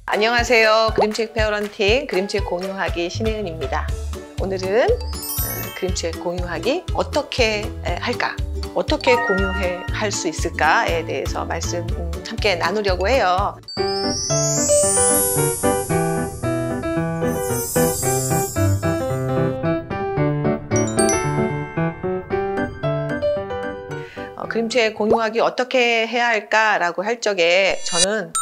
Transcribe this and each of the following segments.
안녕하세요. 그림책 페어런팅 그림책 공유하기 신혜은입니다. 오늘은 그림책 공유하기 어떻게 할까? 어떻게 공유할 수 있을까에 대해서 말씀 함께 나누려고 해요. 그림책 공유하기 어떻게 해야 할까라고 할 적에 저는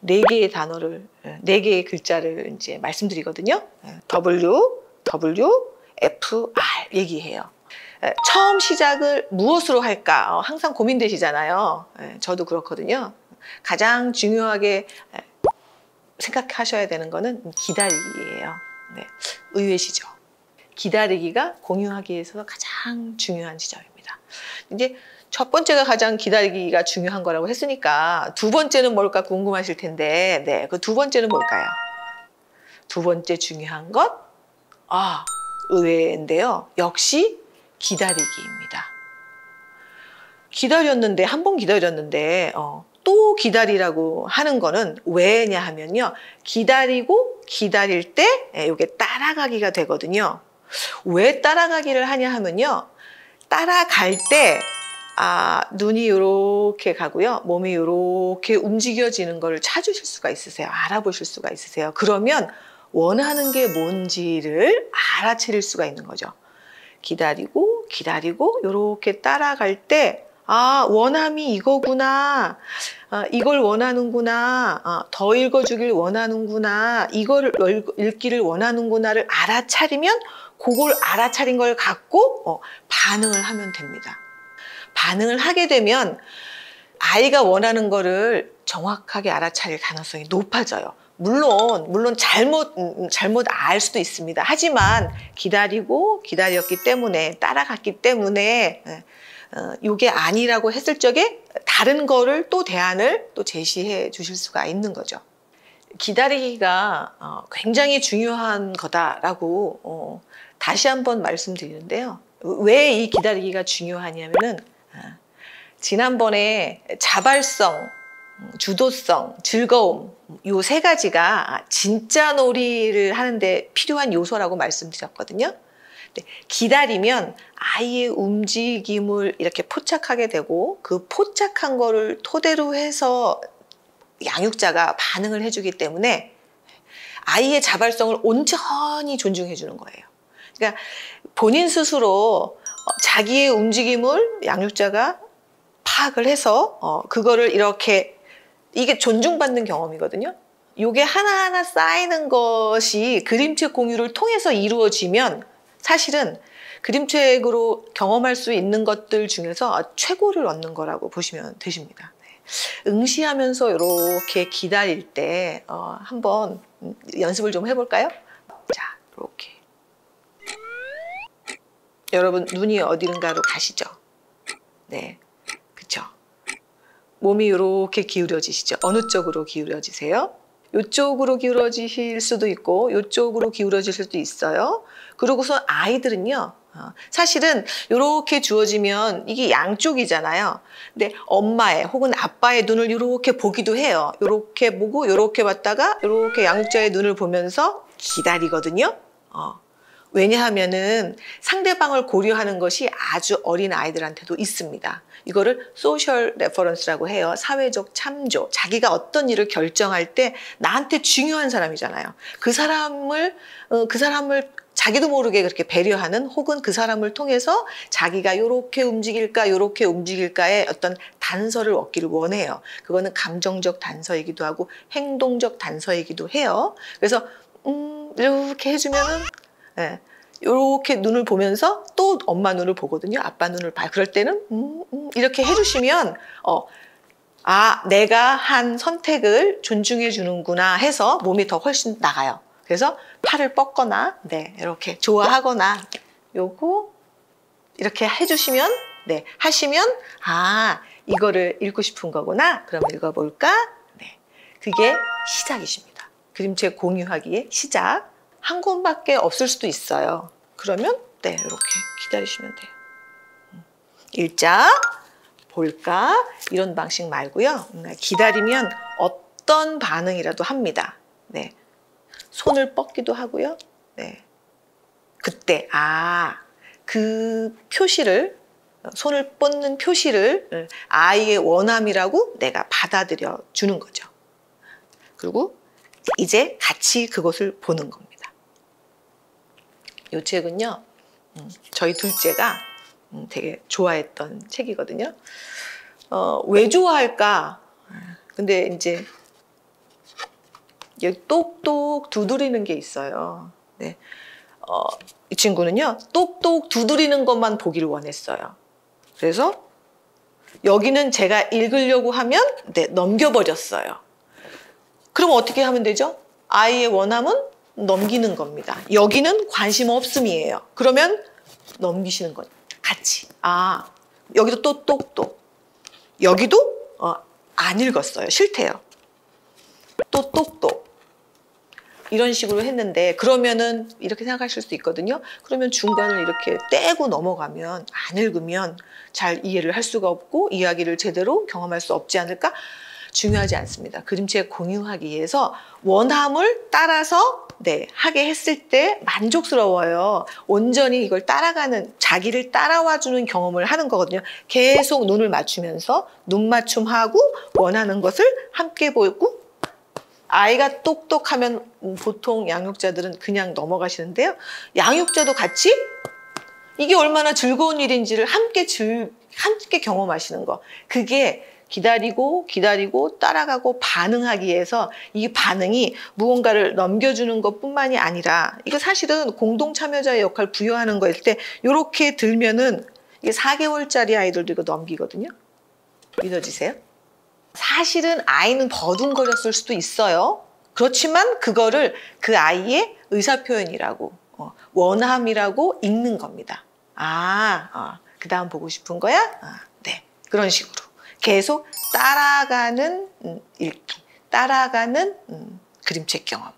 4개의 단어를, 4개의 글자를 이제 말씀드리거든요. W, F, R 얘기해요. 처음 시작을 무엇으로 할까? 항상 고민되시잖아요. 저도 그렇거든요. 가장 중요하게 생각하셔야 되는 거는 기다리기예요. 네, 의외시죠? 기다리기가 공유하기에서 가장 중요한 지점입니다. 이제 첫 번째가 가장 기다리기가 중요한 거라고 했으니까 두 번째는 뭘까 궁금하실 텐데, 네, 그 두 번째는 뭘까요? 두 번째 중요한 것, 의외인데요. 역시 기다리기입니다. 기다렸는데, 한 번 기다렸는데, 또 기다리라고 하는 거는 왜냐 하면요. 기다리고 기다릴 때 이게 따라가기가 되거든요. 왜 따라가기를 하냐 하면요. 따라갈 때 눈이 이렇게 가고요. 몸이 이렇게 움직여지는 걸 찾으실 수가 있으세요. 알아보실 수가 있으세요. 그러면 원하는 게 뭔지를 알아차릴 수가 있는 거죠. 기다리고 기다리고 이렇게 따라갈 때 원함이 이거구나. 이걸 원하는구나. 더 읽어주길 원하는구나. 이거를 읽기를 원하는구나를 알아차리면 그걸 알아차린 걸 갖고 반응을 하면 됩니다. 반응을 하게 되면 아이가 원하는 거를 정확하게 알아차릴 가능성이 높아져요. 물론 잘못 알 수도 있습니다. 하지만 기다리고 기다렸기 때문에 따라갔기 때문에 이게 아니라고 했을 적에 다른 거를 또 대안을 또 제시해 주실 수가 있는 거죠. 기다리기가 굉장히 중요한 거다라고 다시 한번 말씀드리는데요. 왜 이 기다리기가 중요하냐면은 지난번에 자발성, 주도성, 즐거움 요 3가지가 진짜 놀이를 하는데 필요한 요소라고 말씀드렸거든요. 기다리면 아이의 움직임을 이렇게 포착하게 되고 그 포착한 거를 토대로 해서 양육자가 반응을 해주기 때문에 아이의 자발성을 온전히 존중해 주는 거예요. 그러니까 본인 스스로 자기의 움직임을 양육자가 파악을 해서 그거를 이렇게 이게 존중받는 경험이거든요. 이게 하나하나 쌓이는 것이 그림책 공유를 통해서 이루어지면 사실은 그림책으로 경험할 수 있는 것들 중에서 최고를 얻는 거라고 보시면 되십니다. 응시하면서 이렇게 기다릴 때 한번 연습을 좀 해볼까요? 자, 이렇게 여러분 눈이 어디론가로 가시죠? 네, 그쵸? 몸이 이렇게 기울여지시죠? 어느 쪽으로 기울여지세요? 이쪽으로 기울어지실 수도 있고 이쪽으로 기울어질 수도 있어요. 그러고서 아이들은요. 사실은 이렇게 주어지면 이게 양쪽이잖아요. 근데 엄마의 혹은 아빠의 눈을 이렇게 보기도 해요. 이렇게 보고 이렇게 봤다가 이렇게 양육자의 눈을 보면서 기다리거든요. 왜냐하면은 상대방을 고려하는 것이 아주 어린 아이들한테도 있습니다. 이거를 소셜 레퍼런스라고 해요. 사회적 참조. 자기가 어떤 일을 결정할 때 나한테 중요한 사람이잖아요. 그 사람을 자기도 모르게 그렇게 배려하는 혹은 그 사람을 통해서 자기가 요렇게 움직일까 요렇게 움직일까의 어떤 단서를 얻기를 원해요. 그거는 감정적 단서이기도 하고 행동적 단서이기도 해요. 그래서 이렇게 해주면은 이렇게 눈을 보면서 또 엄마 눈을 보거든요. 아빠 눈을 봐요. 그럴 때는 이렇게 해주시면 내가 한 선택을 존중해 주는구나 해서 몸이 더 훨씬 나가요. 그래서 팔을 뻗거나 이렇게 좋아하거나 요거 이렇게 해주시면 하시면 이거를 읽고 싶은 거구나. 그럼 읽어볼까? 그게 시작이십니다. 그림책 공유하기의 시작. 한 권밖에 없을 수도 있어요. 그러면 이렇게 기다리시면 돼요. 읽자, 볼까 이런 방식 말고요. 기다리면 어떤 반응이라도 합니다. 네. 손을 뻗기도 하고요. 네. 그때 그 표시를 손을 뻗는 표시를 아이의 원함이라고 내가 받아들여 주는 거죠. 그리고 이제 같이 그것을 보는 겁니다. 이 책은요, 저희 둘째가 되게 좋아했던 책이거든요. 왜 좋아할까? 근데 이제 똑똑 두드리는 게 있어요. 네. 이 친구는요, 똑똑 두드리는 것만 보기를 원했어요. 그래서 여기는 제가 읽으려고 하면 넘겨버렸어요. 그럼 어떻게 하면 되죠? 아이의 원함은 넘기는 겁니다. 여기는 관심 없음이에요. 그러면 넘기시는 거죠. 같이. 여기도 똑똑. 여기도 안 읽었어요. 싫대요. 똑똑. 이런 식으로 했는데 그러면은 이렇게 생각하실 수 있거든요. 그러면 중간을 이렇게 떼고 넘어가면 안 읽으면 잘 이해를 할 수가 없고 이야기를 제대로 경험할 수 없지 않을까? 중요하지 않습니다. 그림책 공유하기 위해서 원함을 따라서 하게 했을 때 만족스러워요. 온전히 이걸 따라가는, 자기를 따라와주는 경험을 하는 거거든요. 계속 눈을 맞추면서 눈 맞춤하고 원하는 것을 함께 보고, 아이가 똑똑하면 보통 양육자들은 그냥 넘어가시는데요. 양육자도 같이 이게 얼마나 즐거운 일인지를 함께 경험하시는 거. 그게 기다리고 따라가고 반응하기 위해서 이 반응이 무언가를 넘겨주는 것뿐만이 아니라 이거 사실은 공동 참여자의 역할 부여하는 거일 때 이렇게 들면은 이게 4개월짜리 아이들도 이거 넘기거든요. 믿어지세요? 사실은 아이는 버둥거렸을 수도 있어요. 그렇지만 그거를 그 아이의 의사표현이라고 원함이라고 읽는 겁니다. 그 다음 보고 싶은 거야? 네, 그런 식으로 계속 따라가는 읽기, 따라가는 그림책 경험.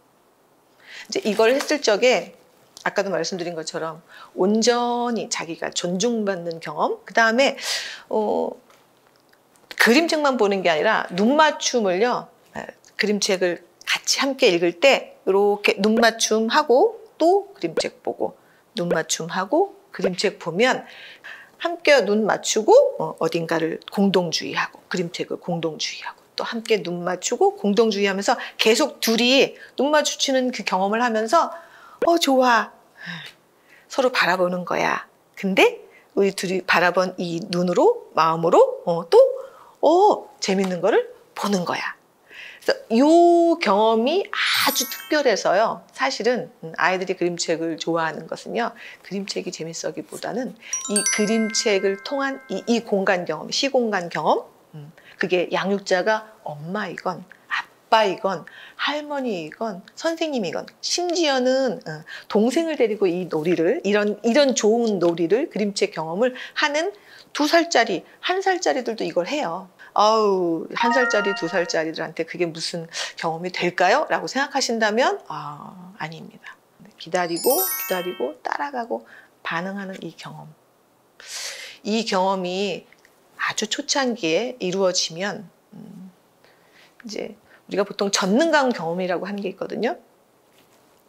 이제 이걸 했을 적에 아까도 말씀드린 것처럼 온전히 자기가 존중받는 경험, 그 다음에 그림책만 보는 게 아니라 눈 맞춤을요, 그림책을 같이 함께 읽을 때 이렇게 눈 맞춤하고 또 그림책 보고 눈 맞춤하고 그림책 보면 함께 눈 맞추고 어딘가를 공동주의하고 그림책을 공동주의하고 또 함께 눈 맞추고 공동주의하면서 계속 둘이 눈 마주치는 그 경험을 하면서 좋아, 서로 바라보는 거야. 근데 우리 둘이 바라본 이 눈으로 마음으로 또 재밌는 거를 보는 거야. 그래서 이 경험이 아주 특별해서요. 사실은 아이들이 그림책을 좋아하는 것은요, 그림책이 재밌어기보다는 이 그림책을 통한 이 공간 경험, 시공간 경험, 그게 양육자가 엄마이건 아빠이건 할머니이건 선생님이건 심지어는 동생을 데리고 이 놀이를 이런 좋은 놀이를 그림책 경험을 하는 2살짜리, 1살짜리들도 이걸 해요. 1살짜리, 2살짜리들한테 그게 무슨 경험이 될까요? 라고 생각하신다면 아닙니다. 기다리고 따라가고 반응하는 이 경험. 이 경험이 아주 초창기에 이루어지면 이제 우리가 보통 전능감 경험이라고 하는 게 있거든요.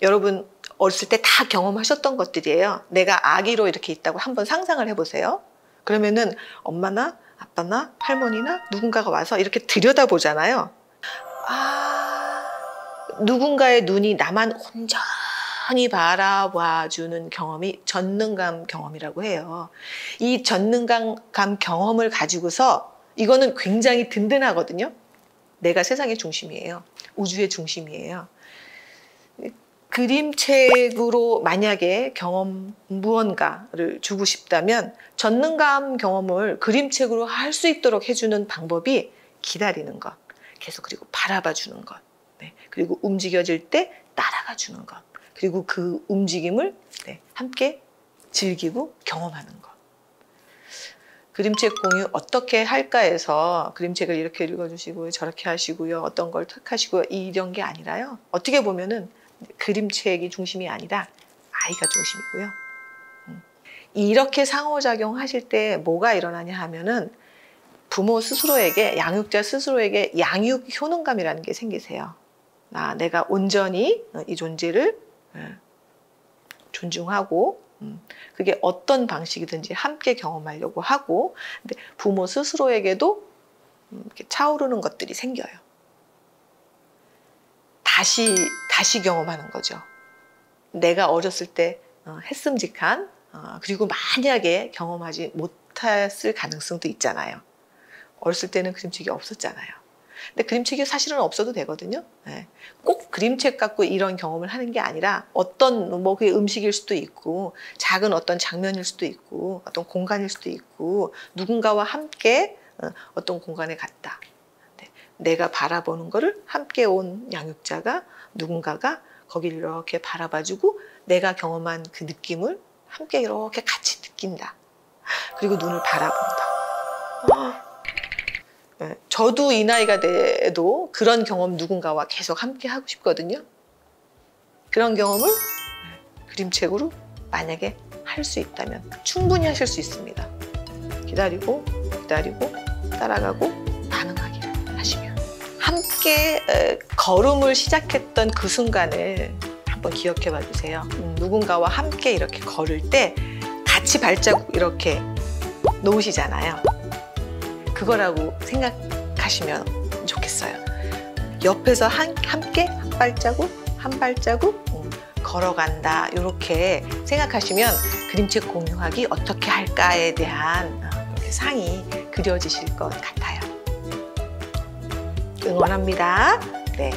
여러분 어렸을 때 다 경험하셨던 것들이에요. 내가 아기로 이렇게 있다고 한번 상상을 해보세요. 그러면은 엄마나 아빠나 할머니나 누군가가 와서 이렇게 들여다보잖아요. 누군가의 눈이 나만 온전히 바라봐주는 경험이 전능감 경험이라고 해요. 이 전능감 경험을 가지고서 이거는 굉장히 든든하거든요. 내가 세상의 중심이에요. 우주의 중심이에요. 그림책으로 만약에 무언가를 주고 싶다면 전능감 경험을 그림책으로 할 수 있도록 해주는 방법이 기다리는 것, 계속 그리고 바라봐 주는 것, 그리고 움직여질 때 따라가 주는 것, 그리고 그 움직임을 함께 즐기고 경험하는 것. 그림책 공유 어떻게 할까 해서 그림책을 이렇게 읽어주시고요, 저렇게 하시고요, 어떤 걸 택하시고요, 이런 게 아니라요. 어떻게 보면은 그림책이 중심이 아니라 아이가 중심이고요. 이렇게 상호작용 하실 때 뭐가 일어나냐 하면은 부모 스스로에게, 양육자 스스로에게 양육 효능감이라는 게 생기세요. 내가 온전히 이 존재를 존중하고 그게 어떤 방식이든지 함께 경험하려고 하고, 근데 부모 스스로에게도 이렇게 차오르는 것들이 생겨요. 다시 경험하는 거죠. 내가 어렸을 때 했음직한, 그리고 만약에 경험하지 못했을 가능성도 있잖아요. 어렸을 때는 그림책이 없었잖아요. 근데 그림책이 사실은 없어도 되거든요. 꼭 그림책 갖고 이런 경험을 하는 게 아니라 어떤 그게 음식일 수도 있고, 작은 어떤 장면일 수도 있고, 어떤 공간일 수도 있고, 누군가와 함께 어떤 공간에 갔다. 내가 바라보는 거를 함께 온 양육자가, 누군가가 거기를 이렇게 바라봐주고 내가 경험한 그 느낌을 함께 이렇게 같이 느낀다. 그리고 눈을 바라본다. 저도 이 나이가 돼도 그런 경험 누군가와 계속 함께 하고 싶거든요. 그런 경험을 그림책으로 만약에 할 수 있다면 충분히 하실 수 있습니다. 기다리고 따라가고 반응하기를 하시면, 함께 걸음을 시작했던 그 순간을 한번 기억해 봐 주세요. 누군가와 함께 이렇게 걸을 때 같이 발자국 이렇게 놓으시잖아요. 그거라고 생각하시면 좋겠어요. 옆에서 함께 한 발자국 걸어간다, 이렇게 생각하시면 그림책 공유하기 어떻게 할까에 대한 상이 그려지실 것 같아요. 응원합니다. 네.